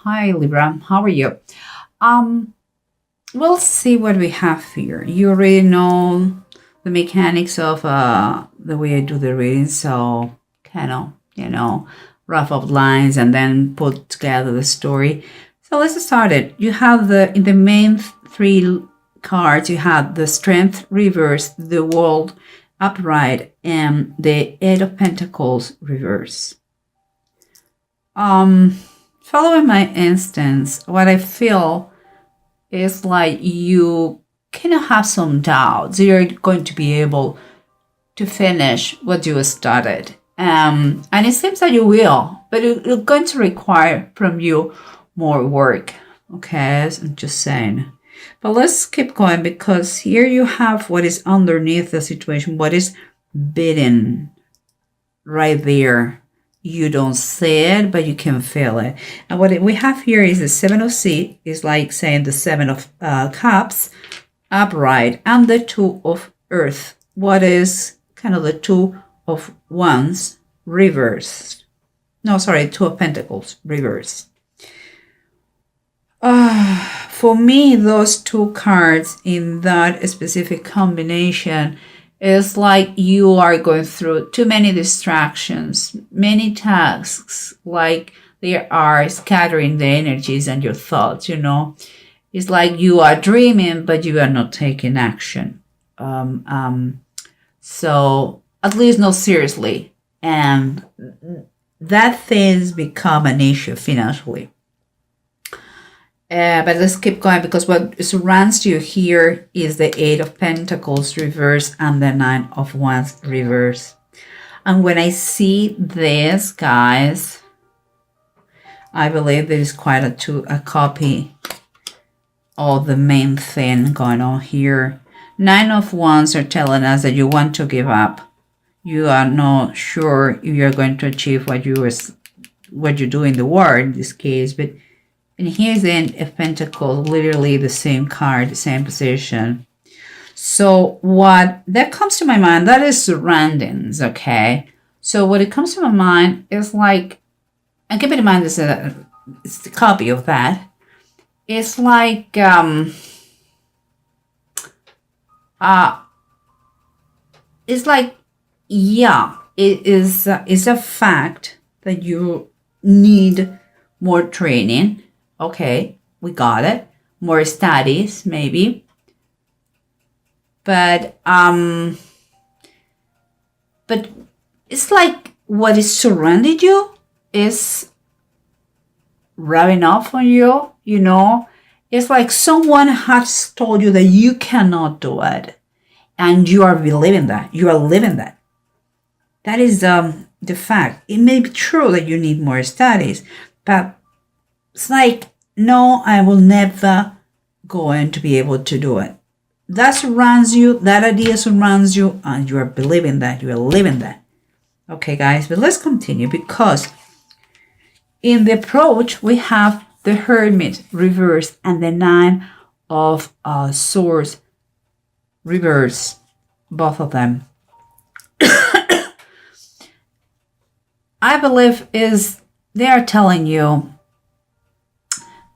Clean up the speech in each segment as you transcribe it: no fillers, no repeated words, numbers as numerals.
Hi Libra, how are you? Um, we'll see what we have here. You already know the mechanics of the way I do the reading, so kind of, rough outlines and then put together the story. So let's start it. You have in the main three cards, you have the Strength reverse, the World upright, and the Eight of Pentacles reverse. Following my instance, what I feel is like you kind of have some doubts. You're going to be able to finish what you started. And it seems that you will, but it's going to require from you more work. Okay, I'm just saying. But let's keep going, because here you have what is underneath the situation, what is bidden right there. You don't see it, but you can feel it. And what we have here is the Seven of Seed, is like saying the Seven of Cups upright, and the Two of Earth. What is kind of the Two of Wands reversed? No, sorry, Two of Pentacles reversed. For me, those two cards in that specific combination, it's like you are going through too many distractions, many tasks, like they are scattering the energies and your thoughts, It's like you are dreaming, but you are not taking action. So at least not seriously. And that things become an issue financially. But let's keep going, because what surrounds you here is the Eight of Pentacles reverse and the Nine of Wands reverse. And when I see this, guys, I believe there is quite a copy of the main thing going on here. Nine of Wands are telling us that you want to give up. You are not sure if you're going to achieve what you do in the war in this case, but. And here's the Eight of Pentacles, literally the same card, the same position. So what that comes to my mind, that is surroundings, okay? So what it comes to my mind is like, and keep in mind it's the copy of that. It's like, it's like, yeah, it's a fact that you need more training. Okay, we got it. More studies, maybe. But it's like what is surrounding you is rubbing off on you, It's like someone has told you that you cannot do it. And you are believing that. You are living that. That is the fact. It may be true that you need more studies, but it's like, no, I will never going to be able to do it. That surrounds you, that idea surrounds you, and you are believing that, you are living that. Okay, guys, but let's continue, because in the approach, we have the Hermit reverse and the Nine of Swords reverse, both of them. I believe they are telling you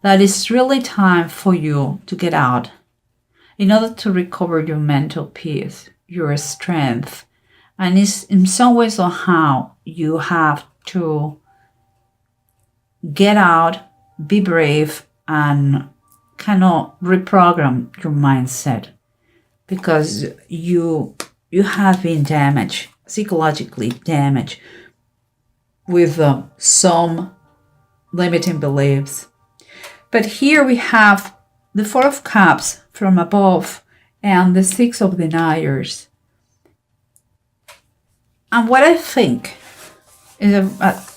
that it's really time for you to get out in order to recover your mental peace, your strength. And it's in some ways somehow you have to get out, be brave, and kind of reprogram your mindset, because you have been damaged, psychologically damaged, with some limiting beliefs. But here we have the Four of Cups from above and the Six of Deniers. And what I think is a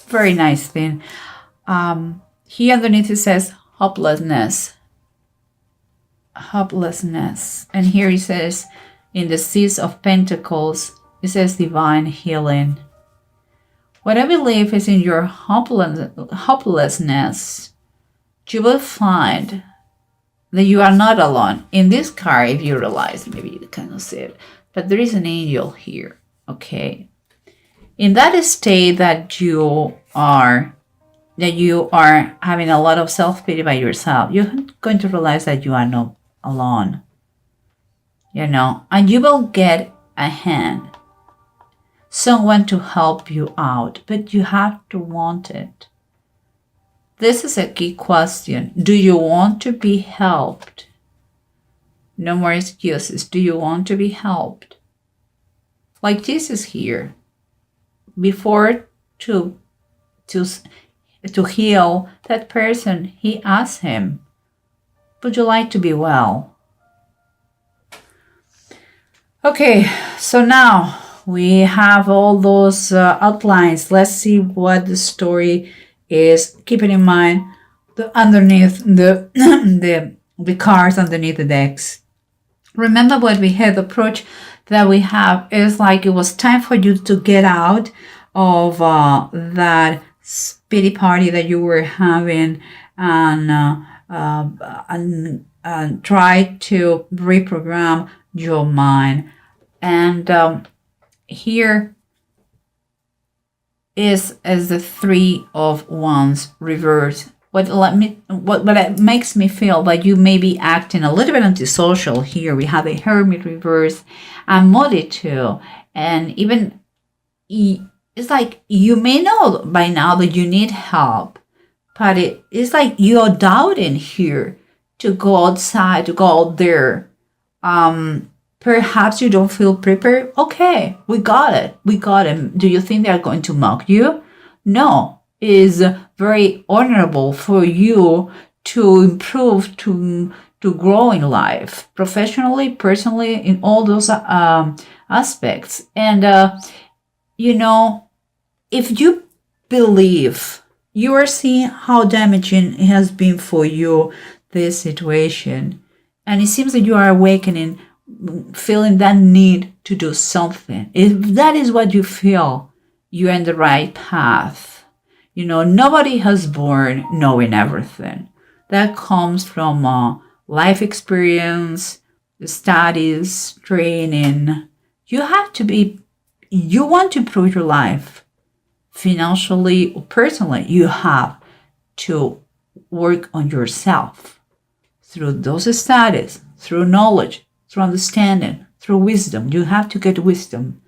very nice thing. Here underneath it says hopelessness. Hopelessness. And here it says in the Six of Pentacles, it says divine healing. What I believe is in your hopelessness, you will find that you are not alone. In this card, if you realize, maybe you cannot see it, but there is an angel here, okay? In that state that you are that you are having a lot of self-pity by yourself, you're going to realize that you are not alone, and you will get a hand, someone to help you out, but you have to want it. This is a key question. Do you want to be helped? No more excuses. Do you want to be helped? Like Jesus here, before to heal that person, he asked him, would you like to be well? Okay, so now we have all those outlines. Let's see what the story is. Keeping in mind underneath the the cards underneath the decks. Remember what we had, the approach that we have is like it was time for you to get out of that pity party that you were having and try to reprogram your mind. And here is as the Three of Wands reversed. What makes me feel that you may be acting a little bit antisocial here. We have the Hermit reverse and Muddy too. And even it's like you may know by now that you need help, but it's like you're doubting here to go outside, to go out there. Perhaps you don't feel prepared. Okay, we got it. We got it. Do you think they're going to mock you? No. Is very honorable for you to improve, to grow in life, professionally, personally, in all those aspects. And, if you believe, you are seeing how damaging it has been for you, this situation. And it seems that you are awakening, feeling that need to do something. If that is what you feel, you're in the right path. Nobody has born knowing everything. That comes from life experience, studies, training. You want to improve your life financially or personally. You have to work on yourself through those studies, through knowledge, through understanding, through wisdom. You have to get wisdom.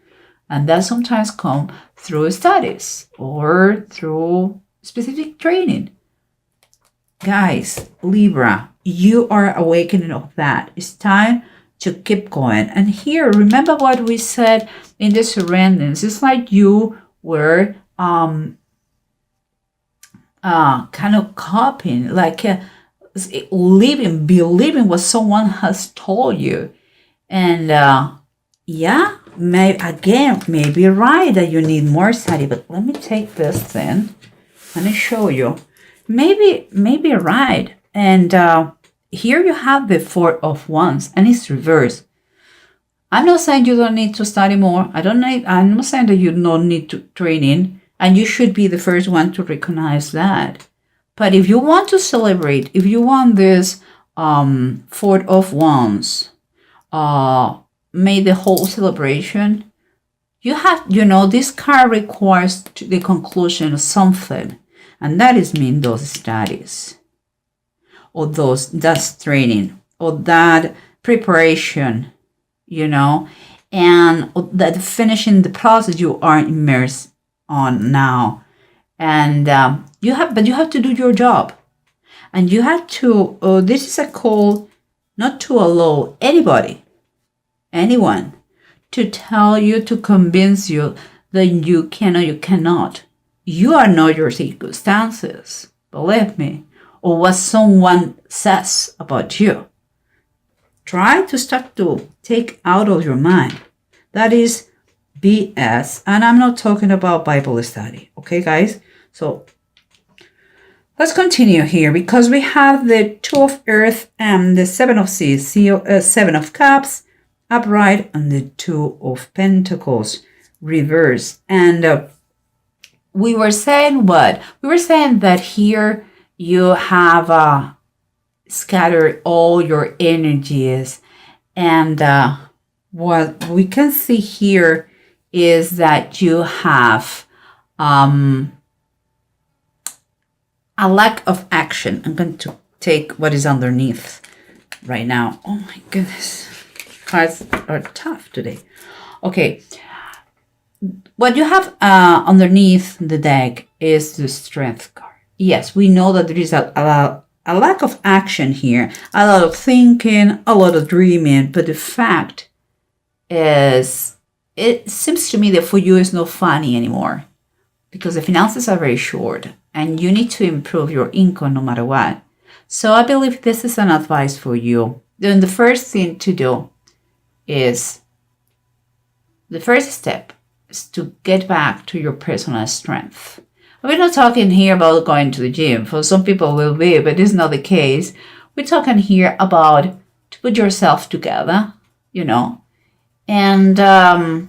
And that sometimes comes through studies or through specific training. Guys, Libra, you are awakening of that. It's time to keep going. And here, remember what we said in the surroundings. It's like you were kind of copying, like believing what someone has told you. And yeah, maybe right that you need more study, but let me take this thing. Let me show you. Maybe right. And here you have the Four of Wands, and it's reversed. I'm not saying you don't need to study more. I'm not saying that you don't need to training, and you should be the first one to recognize that. But if you want to celebrate, if you want this Four of Wands, made the whole celebration, you have, this card requires the conclusion of something, and that is mean those studies, or that training, or that preparation, and that finishing the process you are immersed on now, and you have to do your job, and you have to. This is a call not to allow anyone to tell you, to convince you that you can or you cannot. You are not your circumstances, believe me, or what someone says about you. Try to start to take out of your mind. That is BS, and I'm not talking about Bible study, okay, guys? So let's continue here, because we have the Two of Earth and the Seven of Seas, Seven of Cups, upright, and the Two of Pentacles reverse. And we were saying what? We were saying that here you have scattered all your energies. And what we can see here is that you have a lack of action. I'm going to take what is underneath right now. Oh my goodness. Cards are tough today. Okay. What you have underneath the deck is the Strength card. Yes, we know that there is a lack of action here, a lot of thinking, a lot of dreaming, but the fact is, it seems to me that for you it's not funny anymore because the finances are very short and you need to improve your income no matter what. So I believe this is an advice for you. Then the first thing to do is, the first step is to get back to your personal strength. We're not talking here about going to the gym. For some people will be, but it's not the case. We're talking here about to put yourself together, you know, and by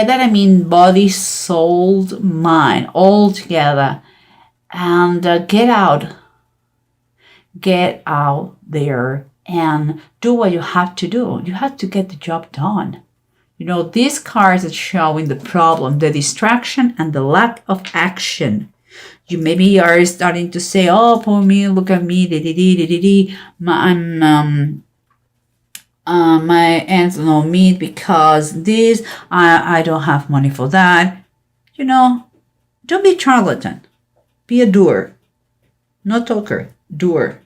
that I mean body, soul, mind, all together, and get out there and do what you have to do. You have to get the job done. You know, these cards are showing the problem, the distraction, and the lack of action. You maybe are starting to say, "Oh, poor me! Look at me! My ends don't meet because this. I don't have money for that." You know, don't be a charlatan. Be a doer, not talker. Doer.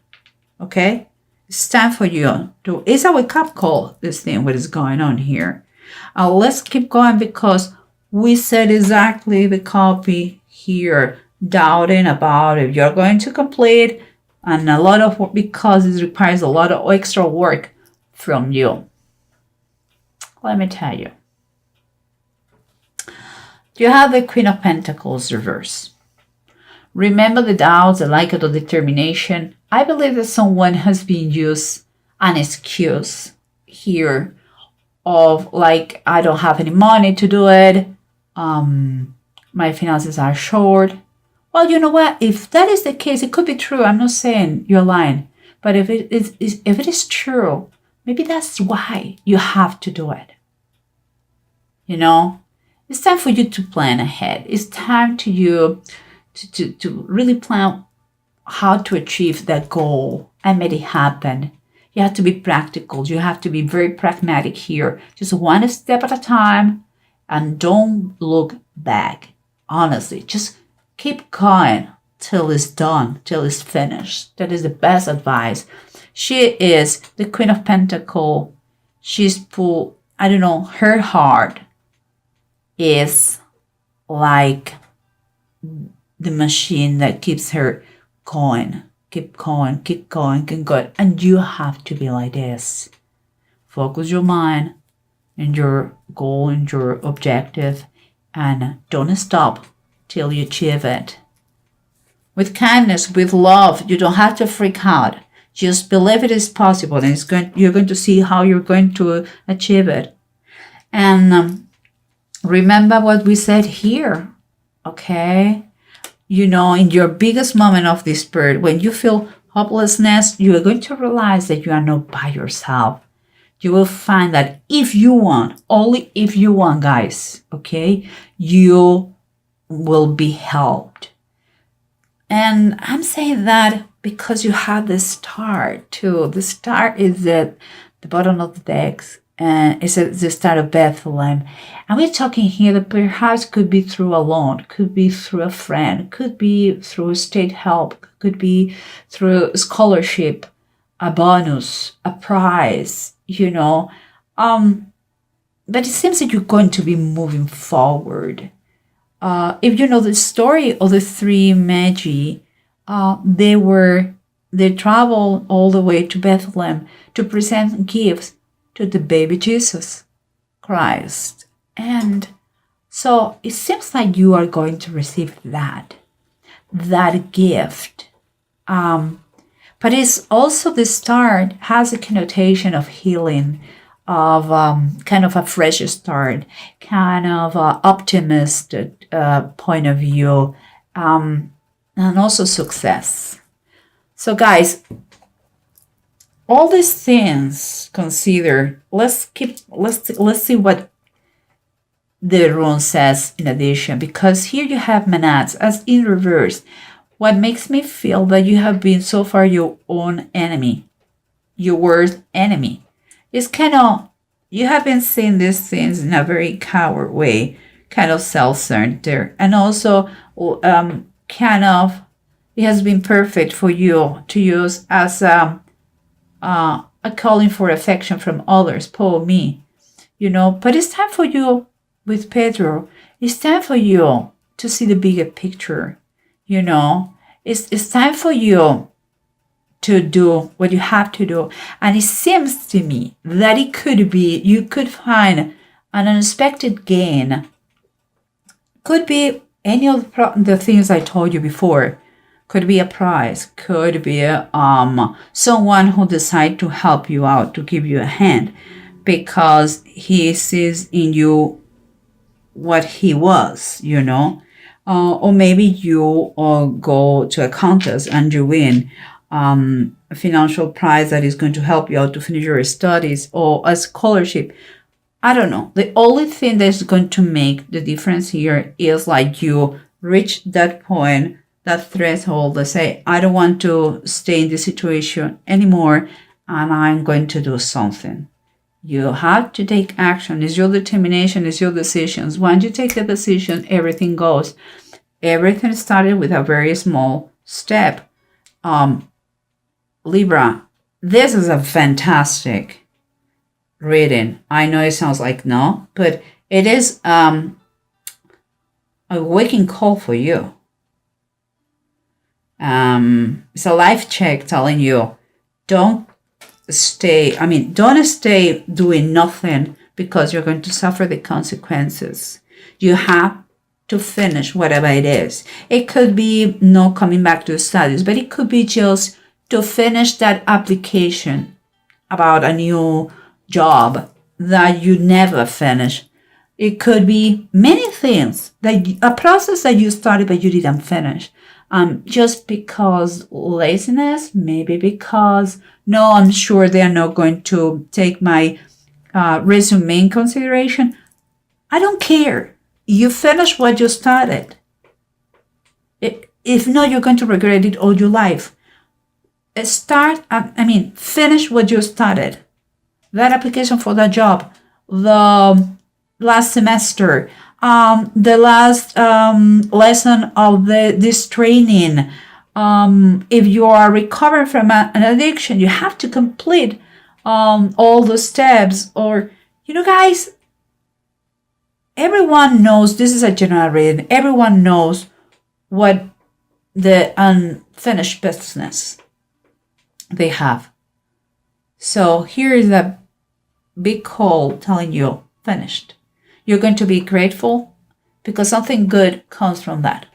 Okay, it's time for you to. It's a wake-up call. This thing, what is going on here? Let's keep going because we said exactly the copy here, doubting about if you're going to complete, and a lot of work because it requires a lot of extra work from you. Let me tell you. You have the Queen of Pentacles reverse. Remember the doubts, the lack of determination. I believe that someone has been used an excuse here of like, I don't have any money to do it. My finances are short. Well, you know what? If that is the case, it could be true. I'm not saying you're lying. But if it is true, maybe that's why you have to do it. You know? It's time for you to plan ahead. It's time to you to really plan how to achieve that goal and make it happen. You have to be practical. You have to be very pragmatic here. Just one step at a time and don't look back. Honestly, just keep going till it's done, till it's finished. That is the best advice. She is the Queen of Pentacles. She's put, I don't know, her heart is like the machine that keeps her going. Keep going, keep going, keep going. And you have to be like this. Focus your mind and your goal and your objective and don't stop till you achieve it. With kindness, with love, you don't have to freak out. Just believe it is possible and you're going to see how you're going to achieve it. And remember what we said here, okay? You know, in your biggest moment of despair, when you feel hopelessness, you are going to realize that you are not by yourself. You will find that if you want, only if you want, guys, okay, you will be helped. And I'm saying that because you have the star too. The star is at the bottom of the decks. And it's the star of Bethlehem. And we're talking here that perhaps could be through a loan, could be through a friend, could be through state help, could be through a scholarship, a bonus, a prize, you know. But it seems that you're going to be moving forward. If you know the story of the three Magi, they traveled all the way to Bethlehem to present gifts to the baby Jesus Christ. And so it seems like you are going to receive that gift. But it's also the start has a connotation of healing, of kind of a fresh start, kind of optimist point of view, and also success. So guys, all these things considered, let's see what the rune says in addition, because here you have Manats as in reverse. what makes me feel that you have been so far your own enemy, your worst enemy. It's kind of, you have been seeing these things in a very coward way, kind of self-centered, and also kind of, it has been perfect for you to use as a calling for affection from others, poor me, But it's time for you with Pedro. It's time for you to see the bigger picture, It's time for you to do what you have to do. And it seems to me that it could be, you could find an unexpected gain. Could be any of the things I told you before. Could be a prize, could be someone who decides to help you out, to give you a hand, because he sees in you what he was, or maybe you go to a contest and you win a financial prize that is going to help you out to finish your studies, or a scholarship. I don't know. The only thing that's going to make the difference here is like you reach that point, that threshold, that say, I don't want to stay in this situation anymore, and I'm going to do something. You have to take action. It's your determination, it's your decisions. Once you take the decision, everything goes. Everything started with a very small step. Libra, this is a fantastic reading. I know it sounds like no, but it is a waking call for you. It's a life check telling you, don't stay doing nothing, because you're going to suffer the consequences. You have to finish whatever it is. It could be not coming back to studies, but it could be just to finish that application about a new job that you never finish. It could be many things, a process that you started but you didn't finish. Just because laziness, maybe because, no, I'm sure they're not going to take my resume in consideration. I don't care. You finish what you started. If not, you're going to regret it all your life. Finish what you started. That application for that job, the last semester, the last lesson of this training. If you are recovering from an addiction, you have to complete all the steps. Or, guys, everyone knows, this is a general reading, everyone knows what the unfinished business they have. So here is a big call telling you, finished. You're going to be grateful because something good comes from that.